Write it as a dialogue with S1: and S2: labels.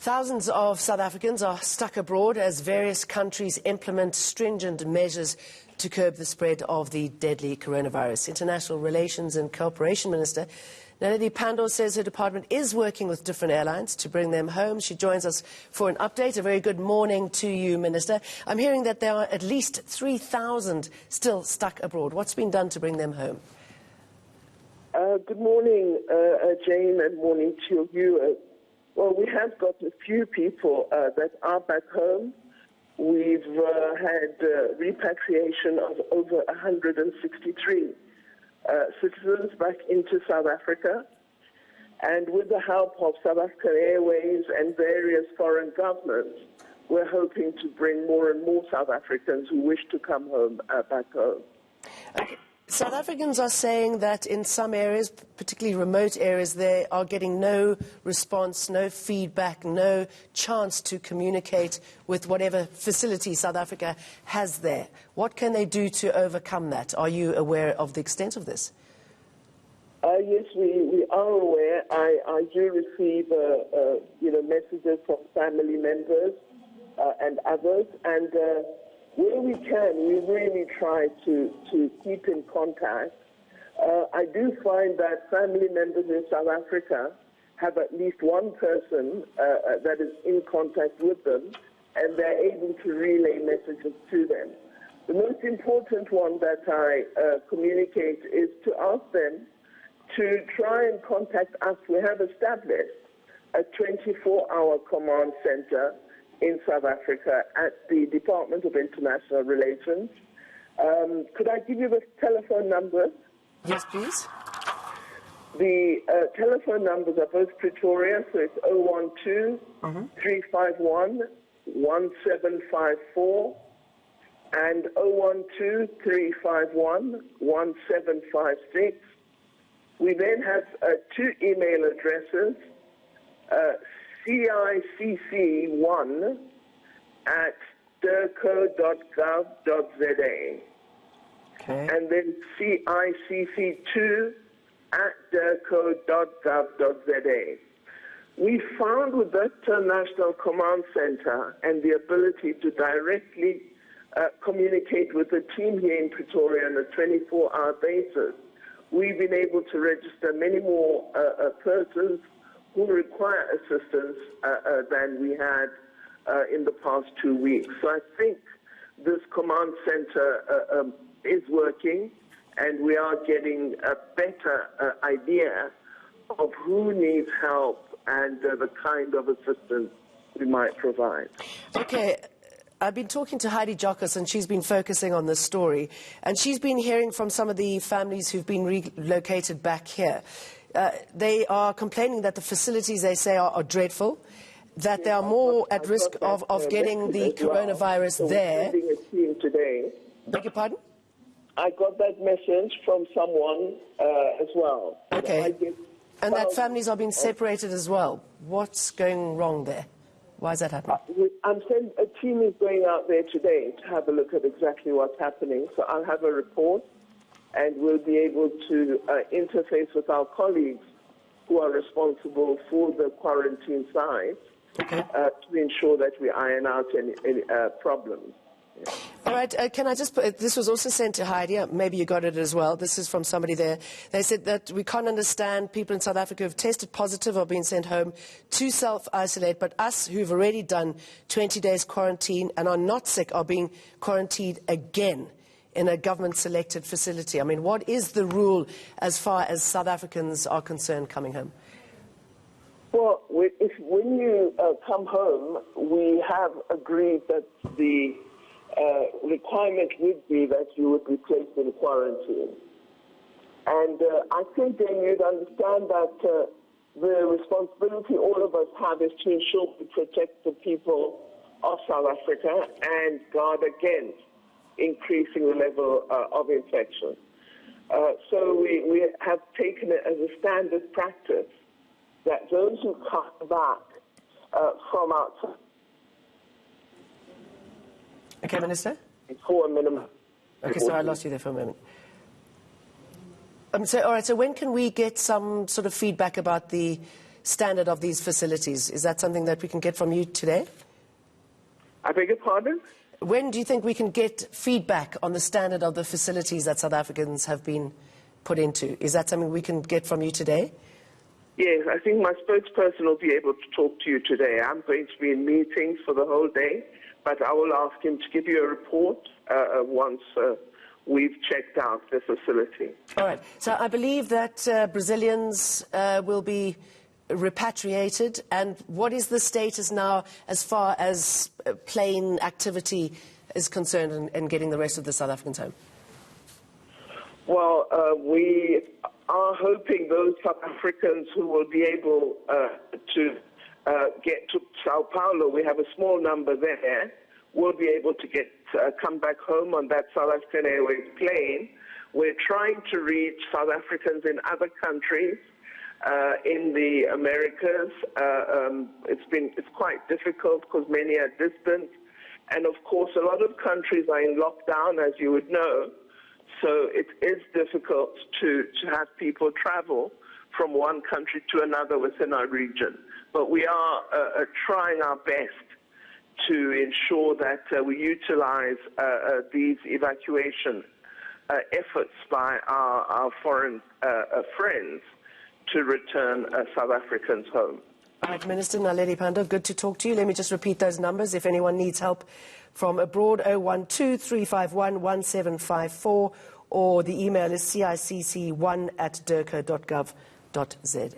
S1: Thousands of South Africans are stuck abroad as various countries implement stringent measures to curb the spread of the deadly coronavirus. International Relations and Cooperation Minister Naledi Pandor says her department is working with different airlines to bring them home. She joins us for an update. A very good morning to you, Minister. I'm hearing that there are at least 3,000 still stuck abroad. What's been done to bring them home?
S2: Good morning, Jane, and morning to your viewers. Well, we have got a few people that are back home. We've had repatriation of over 163 citizens back into South Africa. And with the help of South African Airways and various foreign governments, we're hoping to bring more and more South Africans who wish to come home back home.
S1: Okay. South Africans are saying that in some areas, particularly remote areas, they are getting no response, no feedback, no chance to communicate with whatever facility South Africa has there. What can they do to overcome that? Are you aware of the extent of this?
S2: Yes, we are aware. I do receive messages from family members and others, and where we can, we really try to keep in contact. I do find that family members in South Africa have at least one person that is in contact with them, and they're able to relay messages to them. The most important one that I communicate is to ask them to try and contact us. We have established a 24-hour command center in South Africa at the Department of International Relations. Could I give you the telephone numbers?
S1: Yes, please.
S2: The telephone numbers are both Pretoria, so it's 012-351-1754 and 012-351-1756. We then have two email addresses, CICC1@derco.gov.za,
S1: okay,
S2: and then CICC2@derco.gov.za. We found with that National Command Center and the ability to directly communicate with the team here in Pretoria on a 24-hour basis, we've been able to register many more persons who require assistance than we had in the past 2 weeks. So I think this command center is working, and we are getting a better idea of who needs help and the kind of assistance we might provide.
S1: Okay. I've been talking to Heidi Jockus, and she's been focusing on this story, and she's been hearing from some of the families who've been relocated back here. They are complaining that the facilities, they say, are dreadful, that they are more at risk of getting the coronavirus there.
S2: We're sending a team today.
S1: Beg your pardon?
S2: I got that message from someone as well.
S1: Okay. And that families are being separated as well. What's going wrong there? Why is that happening?
S2: I'm saying a team is going out there today to have a look at exactly what's happening. So I'll have a report, and we'll be able to interface with our colleagues who are responsible for the quarantine side, okay, to ensure that we iron out any problems. Yeah.
S1: All right, can I just put, this was also sent to Heidi, maybe you got it as well. This is from somebody there. They said that we can't understand people in South Africa who've tested positive or been sent home to self-isolate, but us who've already done 20 days quarantine and are not sick are being quarantined again in a government-selected facility. I mean, what is the rule as far as South Africans are concerned coming home?
S2: Well, when you come home, we have agreed that the requirement would be that you would be placed in quarantine. And I think then you'd understand that the responsibility all of us have is to ensure we protect the people of South Africa and guard against increasing the level of infection. So we have taken it as a standard practice that those who come back from outside.
S1: Okay, Minister?
S2: For a minimum.
S1: Okay, so I lost you there for a moment. All right, so when can we get some sort of feedback about the standard of these facilities? Is that something that we can get from you today?
S2: I beg your pardon?
S1: When do you think we can get feedback on the standard of the facilities that South Africans have been put into? Is that something we can get from you today?
S2: Yes, I think my spokesperson will be able to talk to you today. I'm going to be in meetings for the whole day, but I will ask him to give you a report once we've checked out the facility.
S1: All right. So I believe that Brazilians will be repatriated. And what is the status now as far as plane activity is concerned and getting the rest of the South Africans home?
S2: Well, we are hoping those South Africans who will be able to get to Sao Paulo, we have a small number there, will be able to come back home on that South African Airways plane. We're trying to reach South Africans in other countries in the Americas. It's quite difficult because many are distant. And of course, a lot of countries are in lockdown, as you would know. So it is difficult to have people travel from one country to another within our region. But we are trying our best to ensure that we utilize these evacuation efforts by our foreign friends to return South Africans home.
S1: All right, Minister Naledi Pandor, good to talk to you. Let me just repeat those numbers. If anyone needs help from abroad, 012-351-1754, or the email is cicc1@durka.gov.za.